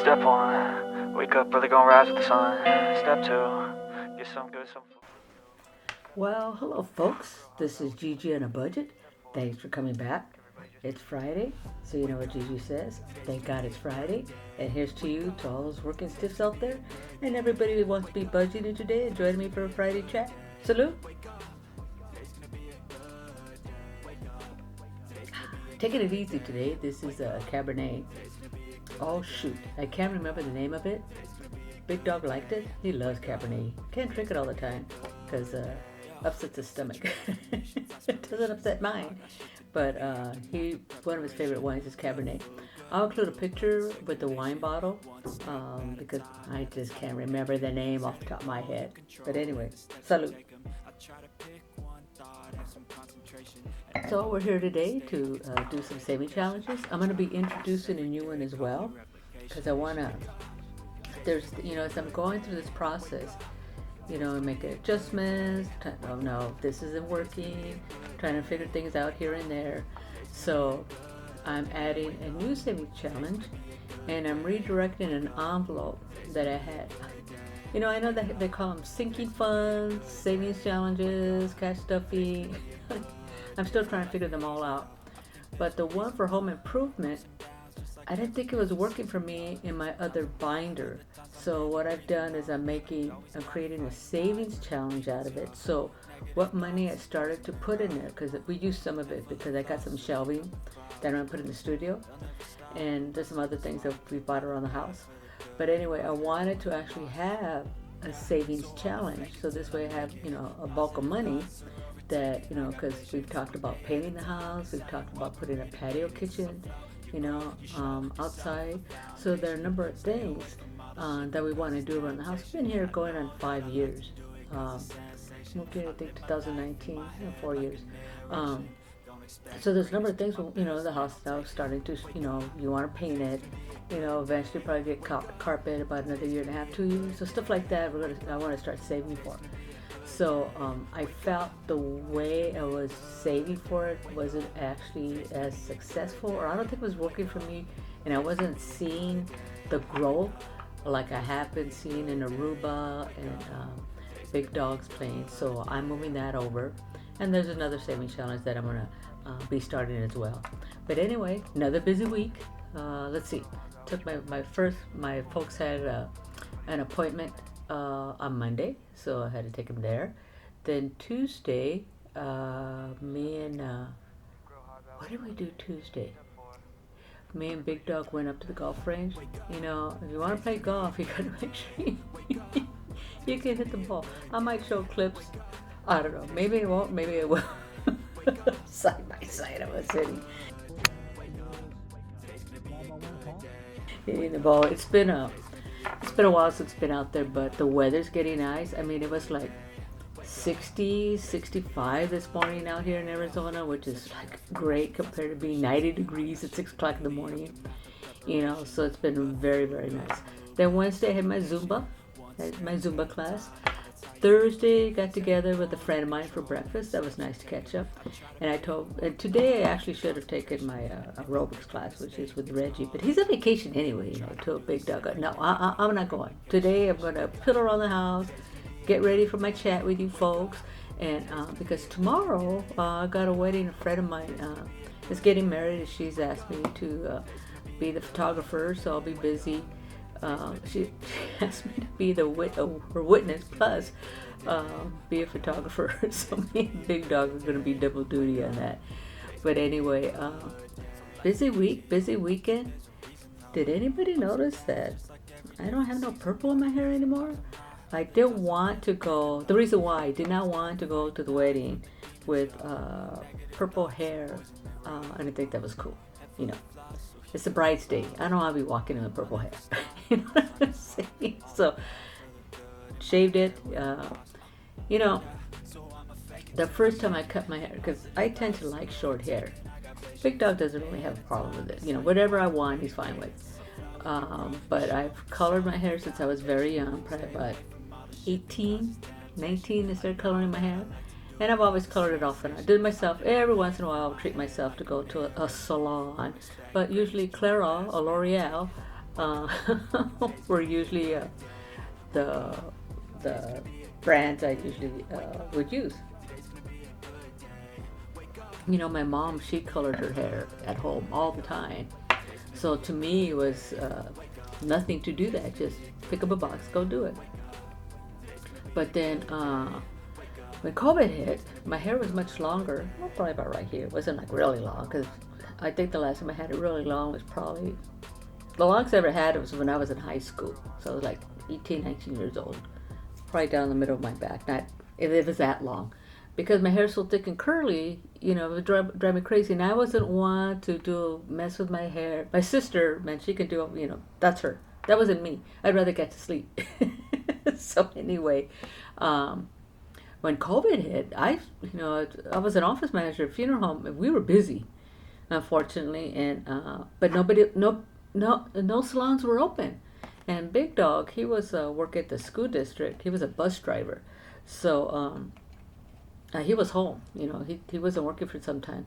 Step one, wake up early, gonna rise with the sun. Step two, get some good, some food. Well, hello folks. This is Gigi on a budget. Thanks for coming back. It's Friday, so you know what Gigi says. Thank God it's Friday. And here's to you, to all those working stiffs out there, and everybody who wants to be budgeting today and join me for a Friday chat. Salute. Taking it easy today. This is a Cabernet. Oh shoot, I can't remember the name of it. Big Dog liked it. He loves Cabernet. Can't drink it all the time because upsets his stomach. It doesn't upset mine. But one of his favorite wines is Cabernet. I'll include a picture with the wine bottle because I just can't remember the name off the top of my head. But anyway, salute. So we're here today to do some saving challenges. I'm going to be introducing a new one as well because I want to, as I'm going through this process, making adjustments, oh no, this isn't working, trying to figure things out here and there. So I'm adding a new saving challenge and I'm redirecting an envelope that I had. I know that they call them sinking funds, savings challenges, cash stuffing. I'm still trying to figure them all out. But the one for home improvement, I didn't think it was working for me in my other binder. So what I've done is I'm creating a savings challenge out of it. So what money I started to put in there, because we used some of it because I got some shelving that I'm going to put in the studio. And there's some other things that we bought around the house. But anyway, I wanted to actually have a savings challenge. So this way I have, a bulk of money that, because we've talked about painting the house, we've talked about putting a patio kitchen, outside. So there are a number of things that we want to do around the house. We've been here going on 5 years. Moved here, I think, 2019, 4 years. So there's a number of things, the house now starting to, you want to paint it, eventually probably get carpet about another year and a half, 2 years. So stuff like that, I want to start saving for. So I felt the way I was saving for it wasn't actually as successful, or I don't think it was working for me, and I wasn't seeing the growth like I have been seeing in Aruba and Big Dog's playing. So I'm moving that over, and there's another saving challenge that I'm gonna be starting as well. But anyway, another busy week. Let's see. Took my folks had an appointment on Monday, so I had to take him there. Then Tuesday, me and what did we do Tuesday? Me and Big Dog went up to the golf range. If you want to play golf, you gotta make sure you can hit the ball. I might show clips. I don't know. Maybe it won't. Maybe it will. Side by side, I was sitting hitting the ball. It's been a while since it's been out there, but the weather's getting nice. I mean, it was like 60, 65 this morning out here in Arizona, which is like great compared to being 90 degrees at 6 o'clock in the morning. So it's been very, very nice. Then Wednesday I had my Zumba class. Thursday got together with a friend of mine for breakfast. That was nice to catch up. And today I actually should have taken my aerobics class, which is with Reggie, but he's on vacation anyway. I told Big Dog, no, I'm not going. Today I'm going to piddle around the house, get ready for my chat with you folks, and because tomorrow I got a wedding. A friend of mine is getting married, and she's asked me to be the photographer, so I'll be busy. She asked me to be her witness plus be a photographer. So me and Big Dog are going to be double duty on that. But anyway, busy week, busy weekend. Did anybody notice that I don't have no purple in my hair anymore? I didn't want to go. The reason why I did not want to go to the wedding with purple hair, I didn't think that was cool. It's the bride's day. I don't want to be walking in with purple hair. You know what I'm saying? So, shaved it. The first time I cut my hair, because I tend to like short hair. Big Dog doesn't really have a problem with it. Whatever I want, he's fine with. But I've colored my hair since I was very young, probably about 18, 19, I started coloring my hair. And I've always colored it off and on. I did it myself. Every once in a while I'll treat myself to go to a salon. But usually Clairol or L'Oreal uh, were usually the the brands I usually would use. You know, my mom, she colored her hair at home all the time. So to me, it was nothing to do that. Just pick up a box, go do it. But then when COVID hit, my hair was much longer. Well, probably about right here. It wasn't like really long because I think the last time I had it really long was probably the longest I ever had it was when I was in high school. So I was like 18, 19 years old. Probably down the middle of my back. Not if it was that long. Because my hair's so thick and curly, you know, it would drive me crazy. And I wasn't one to mess with my hair. My sister, man, she can do, you know, that's her. That wasn't me. I'd rather get to sleep. So anyway, when COVID hit, I was an office manager at a funeral home, and we were busy, unfortunately, and but no salons were open. And Big Dog, he was working at the school district. He was a bus driver, so he was home. You know, he wasn't working for some time,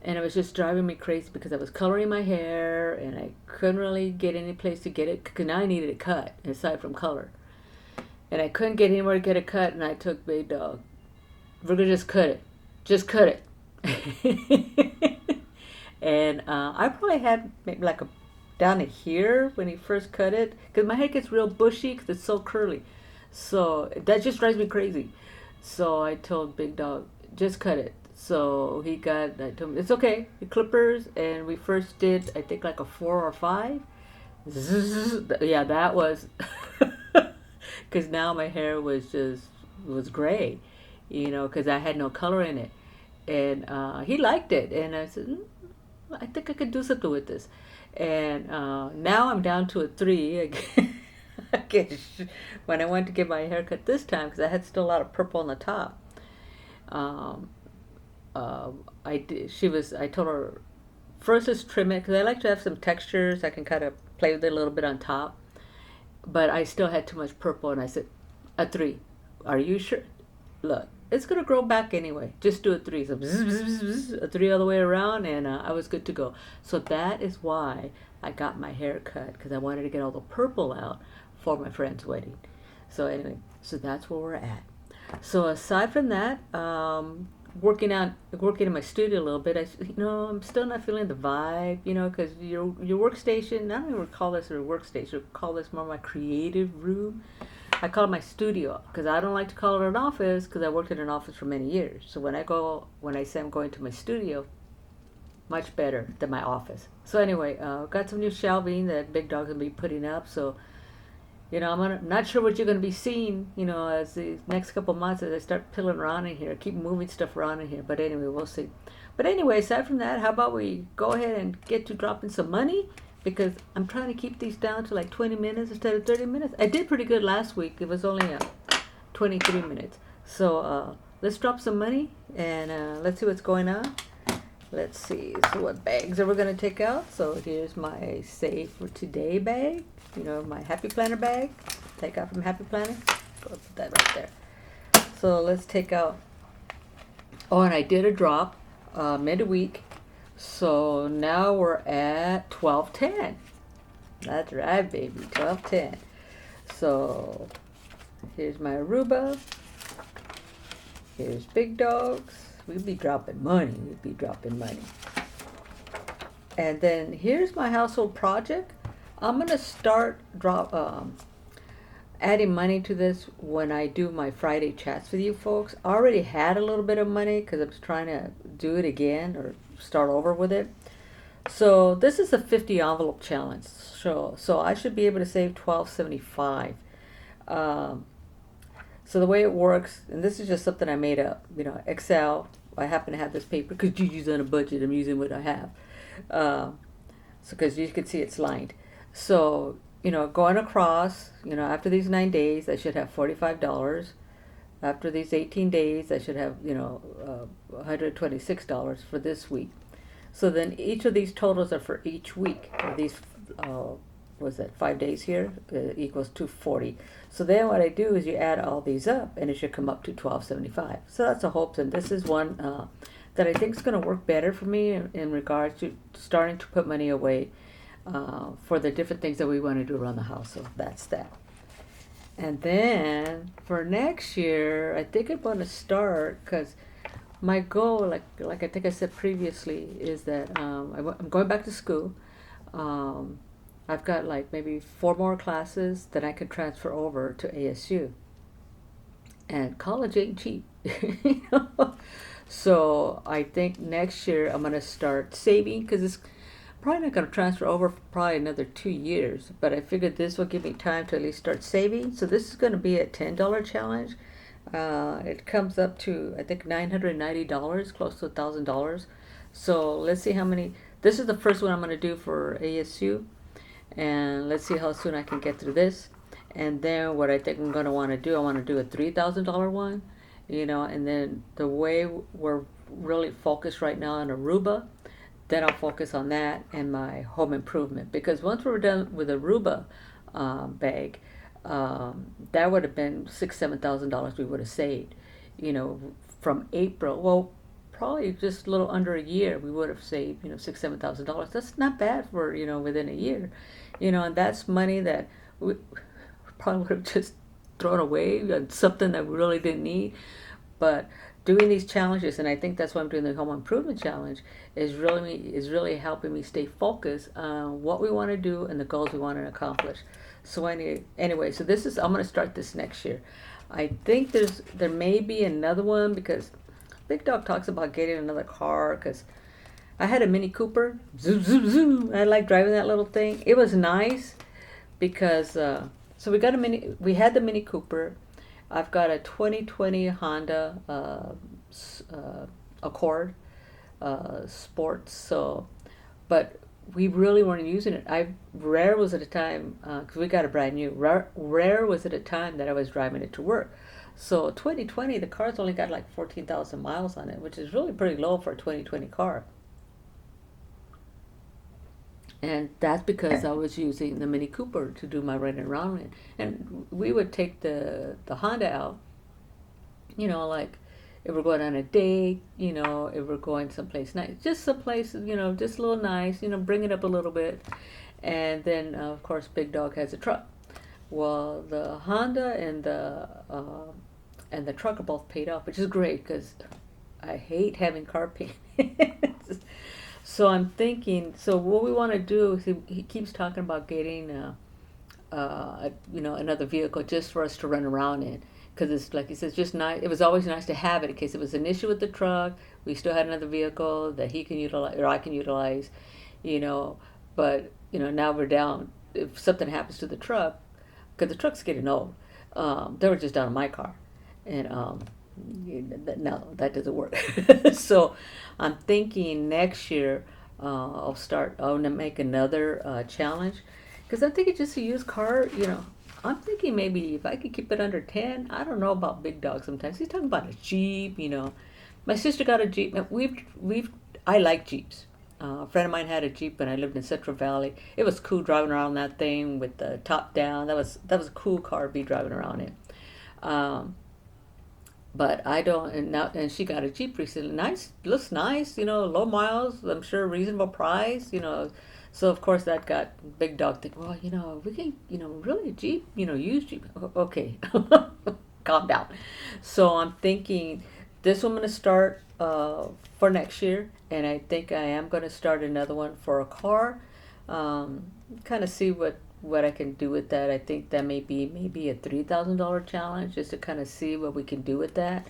and it was just driving me crazy because I was coloring my hair and I couldn't really get any place to get it because now I needed it cut aside from color. And I couldn't get anywhere to get a cut, and I took Big Dog. We're gonna just cut it. Just cut it. And I probably had maybe like a down to here when he first cut it, because my hair gets real bushy because it's so curly. So that just drives me crazy. So I told Big Dog, just cut it. So I told him, it's okay, the clippers, and we first did, I think, like a 4 or 5. Yeah, that was... Because now my hair was gray, you know, because I had no color in it. And he liked it. And I said, I think I could do something with this. And now I'm down to a 3. When I went to get my hair cut this time, because I had still a lot of purple on the top, I told her, first let's trim it, because I like to have some textures. I can kind of play with it a little bit on top. But I still had too much purple, and I said, a 3. Are you sure? Look, it's going to grow back anyway. Just do a 3. So a 3 all the way around, and I was good to go. So that is why I got my hair cut, because I wanted to get all the purple out for my friend's wedding. So anyway, so that's where we're at. So aside from that, working in my studio a little bit, I'm still not feeling the vibe, you know, because your workstation, I don't even call this a workstation, I call this more my creative room. I call it my studio, because I don't like to call it an office, because I worked in an office for many years. So when I say I'm going to my studio, much better than my office. So anyway, got some new shelving that Big Dog's going to be putting up, so you know, I'm not sure what you're going to be seeing, you know, as the next couple months as I start pilling around in here, keep moving stuff around in here. But anyway, we'll see. But anyway, aside from that, how about we go ahead and get to dropping some money? Because I'm trying to keep these down to like 20 minutes instead of 30 minutes. I did pretty good last week. It was only 23 minutes. So let's drop some money and let's see what's going on. Let's see. So what bags are we going to take out? So here's my Save for Today bag. You know, my Happy Planner bag. Take out from Happy Planner. Go put that right there. So let's take out. Oh, and I did a drop midweek. So now we're at 12.10. That's right, baby. 12.10. So here's my Aruba. Here's Big Dogs. We'll be dropping money. And then here's my household project. I'm going to start adding money to this when I do my Friday chats with you folks. I already had a little bit of money because I'm trying to do it again or start over with it. So this is a 50 envelope challenge. So I should be able to save $12.75. So the way it works, and this is just something I made up, you know, Excel. I happen to have this paper because Gigi's on a budget. I'm using what I have. So because you can see it's lined. So, you know, going across, you know, after these 9 days, I should have $45. After these 18 days, I should have, you know, $126 for this week. So then each of these totals are for each week. These, what's that, 5 days here equals $240. So then what I do is you add all these up, and it should come up to $12.75. So that's a hopes, and this is one that I think is going to work better for me in regards to starting to put money away. for the different things that we want to do around the house. So that's that. And then for next year, I think I'm going to start, because my goal, like I think I said previously, is that I'm going back to school. I've got like maybe 4 more classes that I could transfer over to ASU. And college ain't cheap. You know? So I think next year I'm going to start saving, because it's probably not going to transfer over for probably another 2 years. But I figured this will give me time to at least start saving. So this is going to be a $10 challenge. It comes up to, I think, $990, close to $1,000. So let's see how many. This is the first one I'm going to do for ASU. And let's see how soon I can get through this. And then what I think I'm going to want to do, I want to do a $3,000 one, and then the way we're really focused right now on Aruba, then I'll focus on that and my home improvement. Because once we're done with Aruba bag, that would have been $6,000-$7,000 we would have saved, from April. Well, probably just a little under a year, we would have saved, $6,000-$7,000. That's not bad for, within a year, and that's money that we probably would have just thrown away on something that we really didn't need. But doing these challenges, and I think that's why I'm doing the home improvement challenge, is really helping me stay focused on what we want to do and the goals we want to accomplish. So anyway, so I'm going to start this next year. I think there may be another one, because Big Dog talks about getting another car, because I had a Mini Cooper. Zoom, zoom, zoom. I like driving that little thing. It was nice because, so we had the Mini Cooper. I've got a 2020 Honda Accord Sports. So, but we really weren't using it. Rare was at a time, because we got a brand new. Rare was at a time that I was driving it to work. So 2020, the car's only got like 14,000 miles on it, which is really pretty low for a 2020 car. And that's because I was using the Mini Cooper to do my running around in. And we would take the Honda out, like if we're going on a date, if we're going someplace nice, just someplace, just a little nice, bring it up a little bit. And then, of course, Big Dog has a truck. Well, the Honda and the truck are both paid off, which is great, because I hate having car payments. So I'm thinking, so what we want to do is he keeps talking about getting, another vehicle just for us to run around in. Because it's like he says, just nice. It was always nice to have it in case it was an issue with the truck. We still had another vehicle that he can utilize, or I can utilize, But, now we're down. If something happens to the truck, because the truck's getting old, they were just down in my car. And no, that doesn't work. So I'm thinking next year I'm going to make another challenge, because I'm thinking just a used car, I'm thinking maybe if I could keep it under 10. I don't know about Big Dog sometimes. He's talking about a Jeep, My sister got a Jeep. I like Jeeps. A friend of mine had a Jeep when I lived in Central Valley. It was cool driving around that thing with the top down. That was a cool car to be driving around in. But I don't, and she got a Jeep recently. Nice, looks nice, low miles, I'm sure reasonable price, So of course that got Big Dog thinking, well, we can, really a Jeep, used Jeep. Okay, calm down. So I'm thinking this one I'm going to start for next year, and I think I am going to start another one for a car. Kind of see what I can do with that. I think that may be maybe a $3,000 challenge, just to kind of see what we can do with that,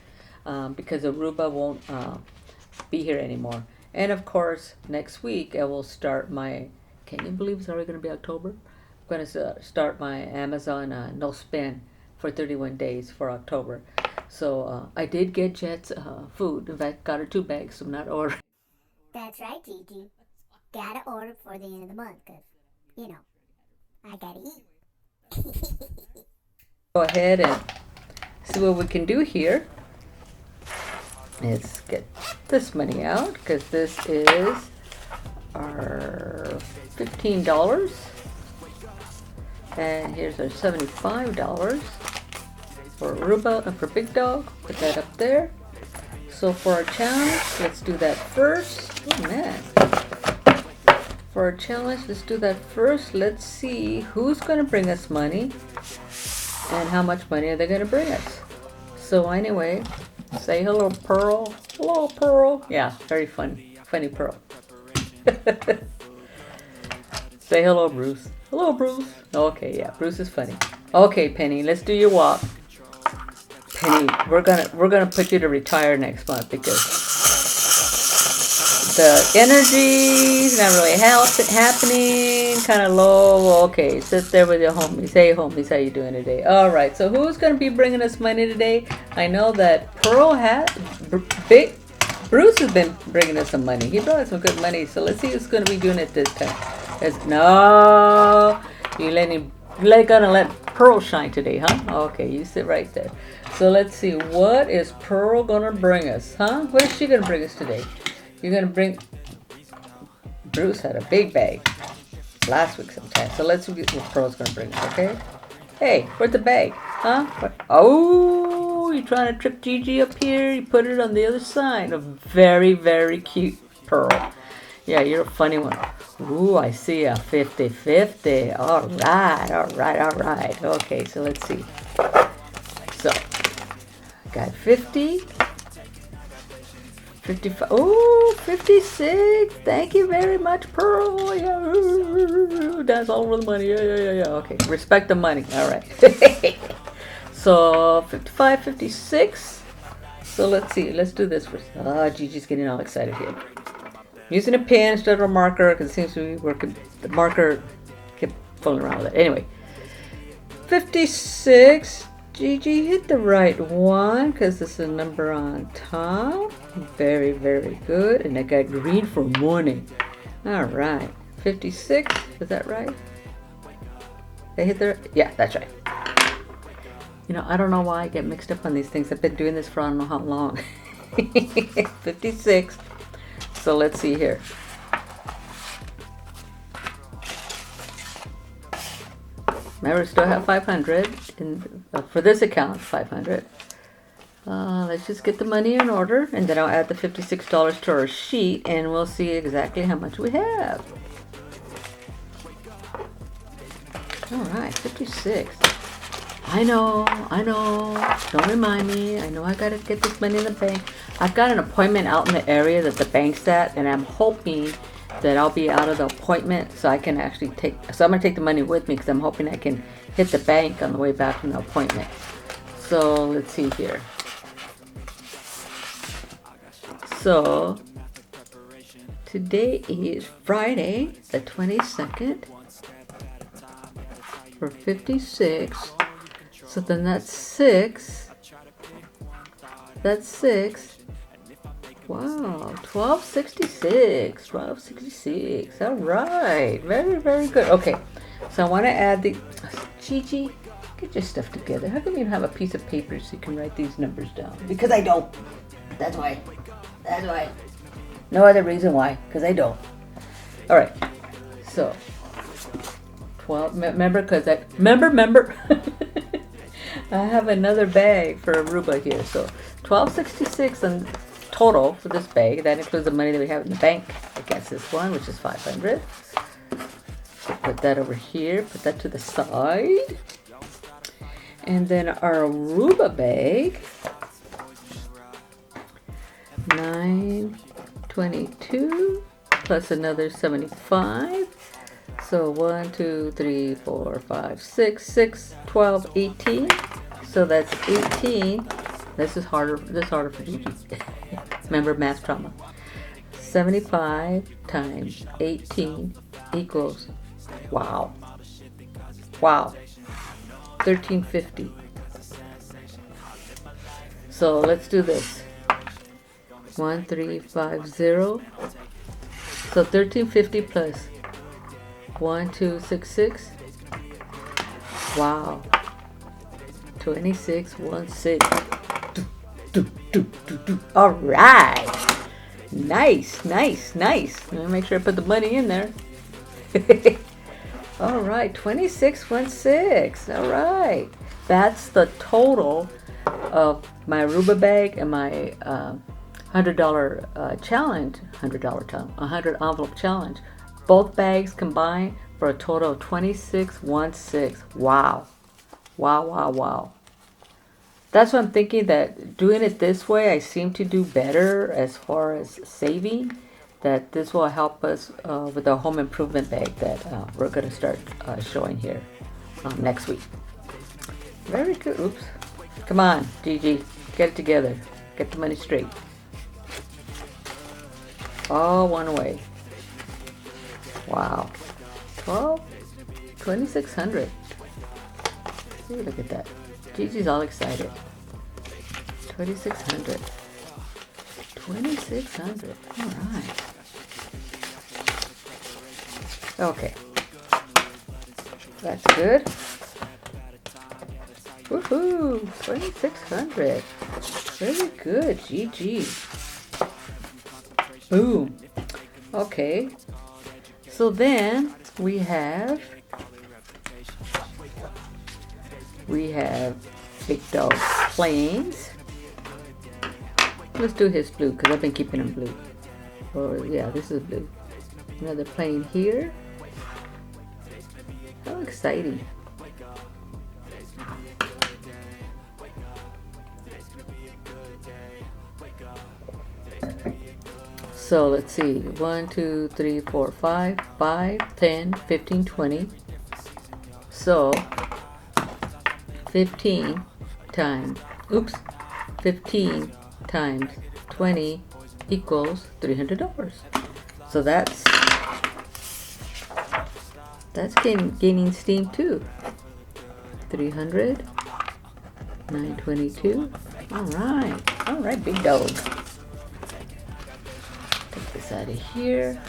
because Aruba won't be here anymore. And of course, next week I will start my, can you believe it's already going to be October? I'm going to start my Amazon no spend for 31 days for October. So I did get Jet's food. In fact, got her 2 bags, so I'm not ordering. That's right, Gigi. Gotta order before the end of the month, because, I gotta eat. Go ahead and see what we can do here. Let's get this money out, because this is our $15. And here's our $75 for Aruba and for Big Dog. Put that up there. So for our challenge, let's do that first. Oh man. for our challenge. Let's do that first. Let's see who's going to bring us money and how much money are they going to bring us. So anyway, say hello, Pearl. Hello, Pearl. Yeah, very funny. Funny Pearl. Say hello, Bruce. Hello, Bruce. Okay, yeah, Bruce is funny. Okay, Penny, let's do your walk. Penny, we're gonna put you to retire next month because the energy's not really happening. Kind of low. Okay, sit there with your homies. Hey, homies, how you doing today? All right. So who's gonna be bringing us money today? I know that Pearl Bruce has been bringing us some money. He brought us some good money. So let's see who's gonna be doing it this time. No, you're gonna let Pearl shine today, huh? Okay, you sit right there. So let's see, what is Pearl gonna bring us, huh? What is she gonna bring us today? You're gonna bring. Bruce had a big bag last week sometime. So let's see what Pearl's gonna bring us, okay? Hey, where's the bag, huh? Oh, you're trying to trip Gigi up here. You put it on the other side. A very, very cute Pearl. Yeah, you're a funny one. Ooh, I see a 50-50. All right. Okay, so let's see. So, got 50, 55. Ooh, 56. Thank you very much, Pearl. Yeah, that's all over the money. Yeah. Okay, respect the money. All right. So, 55, 56. So, let's see. Let's do this first. Gigi's getting all excited here. Using a pen instead of a marker because it seems to be working. The marker kept fooling around with it. Anyway, 56. Gigi hit the right one because this is a number on top. Very, very good. And I got green for morning. All right. 56. Is that right? They hit the. Yeah, that's right. You know, I don't know why I get mixed up on these things. I've been doing this for I don't know how long. 56. So let's see here. Remember, we still have 500 for this account. 500. Let's just get the money in order, and then I'll add the $56 to our sheet, and we'll see exactly how much we have. All right, 56. I know. Don't remind me. I know I gotta get this money in the bank. I've got an appointment out in the area that the bank's at, and I'm hoping that I'll be out of the appointment so I can actually so I'm gonna take the money with me because I'm hoping I can hit the bank on the way back from the appointment. So let's see here. So today is Friday, the 22nd for 56. So then that's 6. That's 6. Wow, 1266. 1266. All right. Very, very good. Okay. So I want to add the. Gigi, get your stuff together. How come you don't have a piece of paper so you can write these numbers down? Because I don't. That's why. No other reason why. Because I don't. All right. So 12. Remember, because I. Remember. I have another bag for Aruba here. So 1266 and total for this bag. That includes the money that we have in the bank against this one, which is 500. So put that over here. Put that to the side. And then our Aruba bag. 922 plus another 75. So 1, 2, 3, 4, 5, 6, 12, 18. So that's 18. This is harder for Gigi. Remember math trauma. 75 times 18 equals, wow. 1350. So let's do this. 1350. So 1350 plus 1266. Wow. 2616. All right. Nice. Let me make sure I put the money in there. All right, 2616. All right. That's the total of my Aruba bag and my $100 challenge, $100 envelope challenge Both bags combined for a total of $26.16. Wow. Wow, wow, wow. That's what I'm thinking, that doing it this way, I seem to do better as far as saving. That this will help us with the home improvement bag that we're going to start showing here next week. Very good. Oops. Come on, Gigi. Get it together. Get the money straight. All one way. Wow. 2,600. See, look at that. Gigi's all excited. 2,600. 2,600. All right. Okay. That's good. Woohoo! 2,600. Very good, Gigi. Boom. Okay. So then we have Big Dog planes. Let's do his blue because I've been keeping him blue. Oh yeah, this is blue. Another plane here. How exciting. So let's see, 1, 2, 3, 4, 5, 5, 10, 15, 20. So 15 times 20 equals $300. So that's gaining steam too. 300, 922. All right, Big Dog. Take this out of here.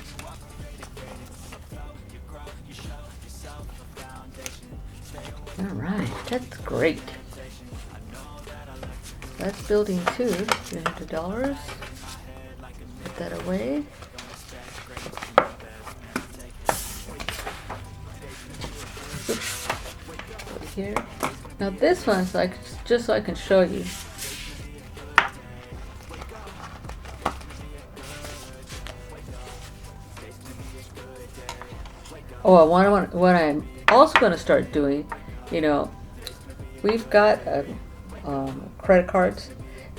All right, that's great. That's building two, $300. Put that away. Oops. Put it here. Now this one's like, just so I can show you. Oh, what I'm also going to start doing, you know, we've got credit cards,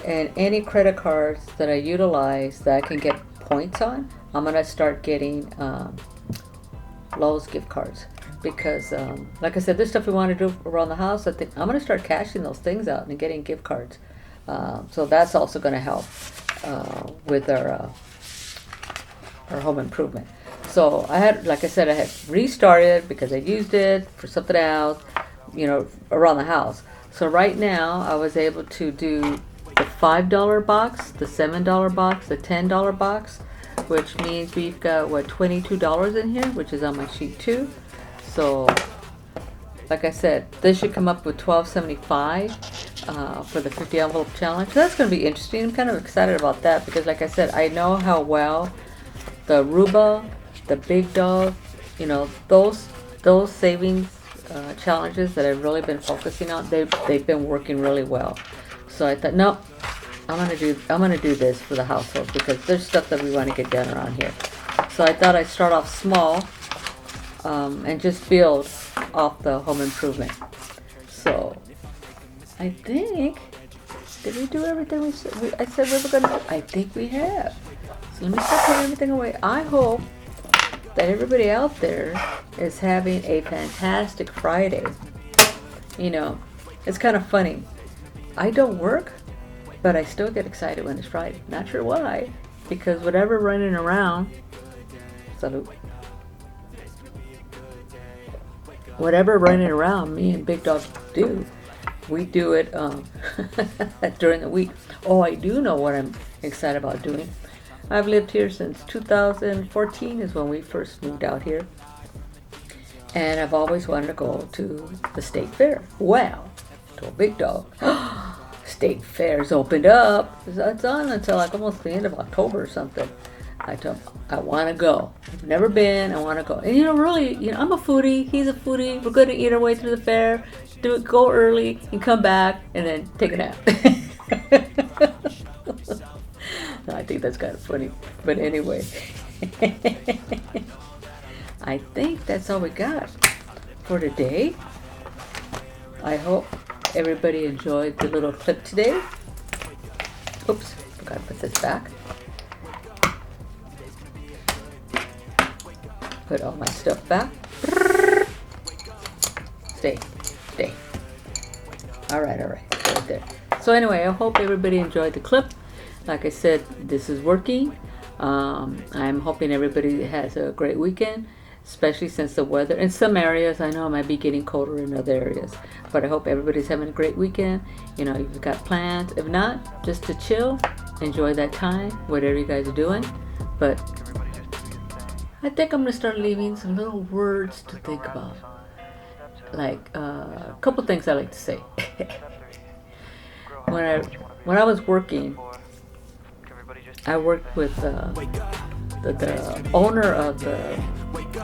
and any credit cards that I utilize that I can get points on, I'm going to start getting Lowe's gift cards. Because, like I said, this stuff we want to do around the house, I think I'm going to start cashing those things out and getting gift cards. So that's also going to help with our home improvement. So I had, like I said, I had restarted because I used it for something else, you know, around the house. So right now I was able to do the $5 box, the $7 box, the $10 box, which means we've got, what, $22 in here, which is on my sheet too. So, like I said, this should come up with $12.75 for the 50 envelope challenge. So that's going to be interesting. I'm kind of excited about that because, like I said, I know how well the Aruba, the Big Dog, you know, those savings challenges that I've really been focusing on, they've been working really well. So I thought, no, I'm gonna do this for the household because there's stuff that we want to get done around here. So I thought I'd start off small and just build off the home improvement. So I think, did we do everything I said we were gonna do? I think we have. So let me start putting everything away. I hope that everybody out there is having a fantastic Friday. You know, it's kind of funny. I don't work, but I still get excited when it's Friday. Not sure why, because whatever running around, salute. Whatever running around me and Big Dog do, we do it during the week. Oh, I do know what I'm excited about doing. I've lived here since 2014 is when we first moved out here. And I've always wanted to go to the state fair. Well, to a Big Dog. State fair's opened up. It's on until like almost the end of October or something. I told him, I want to go. I've never been. I want to go. And you know, really, you know, I'm a foodie. He's a foodie. We're going to eat our way through the fair. Go early and come back and then take a nap. I think that's kind of funny. But anyway. I think that's all we got for today. I hope everybody enjoyed the little clip today. Oops, forgot to put this back. Put all my stuff back. Stay. All right, right there. So anyway, I hope everybody enjoyed the clip. Like I said, this is working. I'm hoping everybody has a great weekend, especially since the weather in some areas, I know it might be getting colder in other areas, but I hope everybody's having a great weekend. You know, you've got plans. If not, just to chill, enjoy that time, whatever you guys are doing. But I think I'm gonna start leaving some little words to think about, like a couple things I like to say. When I was working, I worked with the owner of the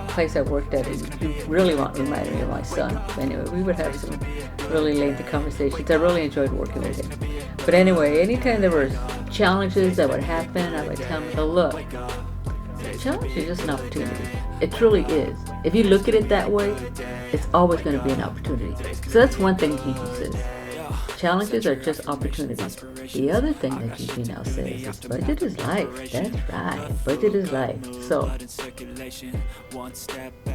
place I worked at. He really reminded me of my son. Anyway, we would have some really lengthy conversations. I really enjoyed working with him. But anyway, anytime there were challenges that would happen, I would tell him, oh, look, challenge is just an opportunity. It truly is. If you look at it that way, it's always going to be an opportunity. So that's one thing Gigi says. Challenges are just opportunities. The other thing that Gigi now says is budget is life. That's right. Budget is life. So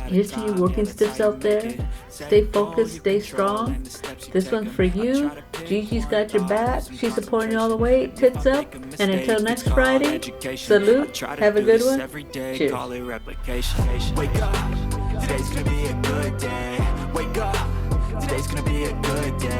here's to you working stiffs out there. Stay focused. Stay strong. This one's for you. Gigi's got your back. She's supporting you all the way. Tits up. And until next Friday, salute. Have a good one. Cheers. Wake up. Today's gonna be a good day. Wake up. Today's gonna be a good day.